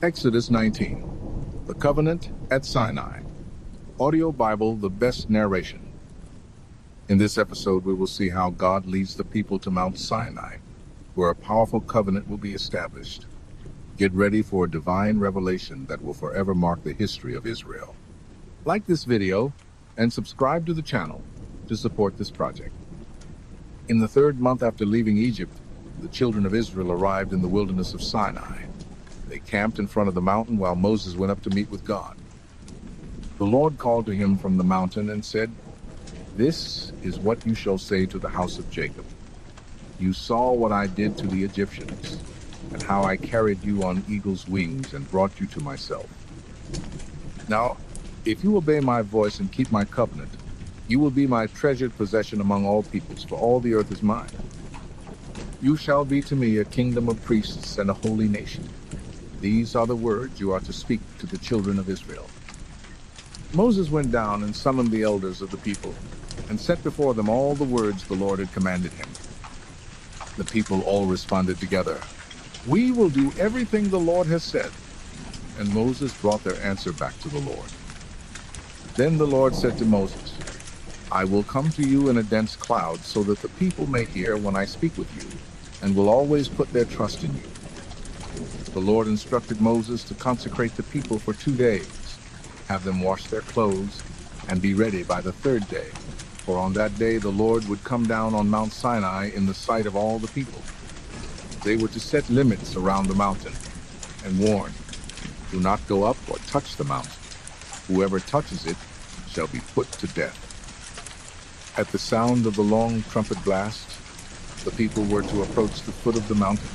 Exodus 19, The Covenant at Sinai. Audio Bible, the best narration. In this episode, we will see how God leads the people to Mount Sinai, where a powerful covenant will be established. Get ready for a divine revelation that will forever mark the history of Israel. Like this video and subscribe to the channel to support this project. In the third month after leaving Egypt, the children of Israel arrived in the wilderness of Sinai. They camped in front of the mountain while Moses went up to meet with God. The Lord called to him from the mountain and said, "This is what you shall say to the house of Jacob. You saw what I did to the Egyptians, and how I carried you on eagle's wings and brought you to myself. Now, if you obey my voice and keep my covenant, you will be my treasured possession among all peoples, for all the earth is mine. You shall be to me a kingdom of priests and a holy nation. These are the words you are to speak to the children of Israel." Moses went down and summoned the elders of the people, and set before them all the words the Lord had commanded him. The people all responded together, "We will do everything the Lord has said." And Moses brought their answer back to the Lord. Then the Lord said to Moses, "I will come to you in a dense cloud, so that the people may hear when I speak with you, and will always put their trust in you." The Lord instructed Moses to consecrate the people for 2 days, have them wash their clothes, and be ready by the third day, for on that day the Lord would come down on Mount Sinai in the sight of all the people. They were to set limits around the mountain and warn, "Do not go up or touch the mountain. Whoever touches it shall be put to death." At the sound of the long trumpet blast, the people were to approach the foot of the mountain.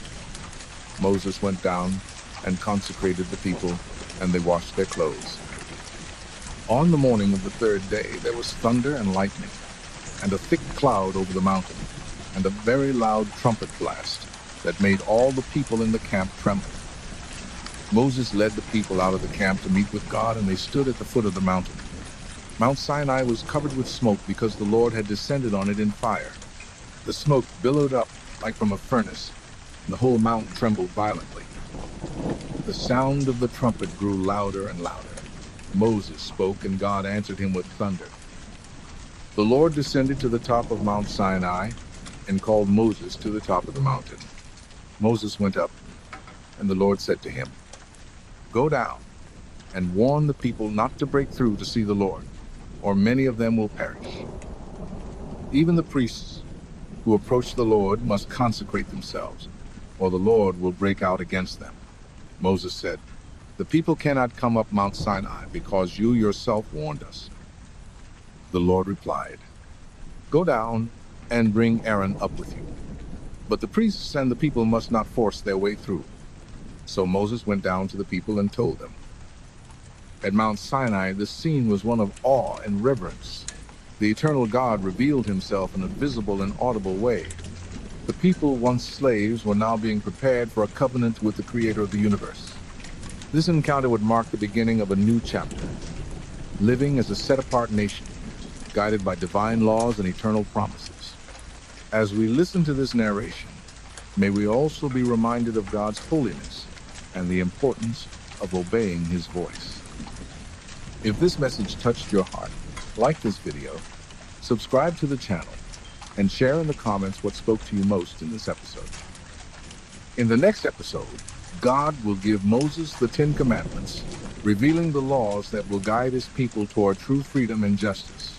Moses went down and consecrated the people, and they washed their clothes. On the morning of the third day, there was thunder and lightning, and a thick cloud over the mountain, and a very loud trumpet blast that made all the people in the camp tremble. Moses led the people out of the camp to meet with God, and they stood at the foot of the mountain. Mount Sinai was covered with smoke because the Lord had descended on it in fire. The smoke billowed up like from a furnace, and the whole mountain trembled violently. The sound of the trumpet grew louder and louder. Moses spoke, and God answered him with thunder. The Lord descended to the top of Mount Sinai and called Moses to the top of the mountain. Moses went up, and the Lord said to him, "Go down and warn the people not to break through to see the Lord, or many of them will perish. Even the priests who approach the Lord must consecrate themselves, or the Lord will break out against them." Moses said, "The people cannot come up Mount Sinai because you yourself warned us." The Lord replied, "Go down and bring Aaron up with you. But the priests and the people must not force their way through." So Moses went down to the people and told them. At Mount Sinai, the scene was one of awe and reverence. The eternal God revealed himself in a visible and audible way. The people, once slaves, were now being prepared for a covenant with the Creator of the universe. This encounter would mark the beginning of a new chapter, living as a set-apart nation, guided by divine laws and eternal promises. As we listen to this narration, may we also be reminded of God's holiness and the importance of obeying His voice. If this message touched your heart, like this video, subscribe to the channel, and share in the comments what spoke to you most in this episode. In the next episode, God will give Moses the 10 Commandments, revealing the laws that will guide His people toward true freedom and justice.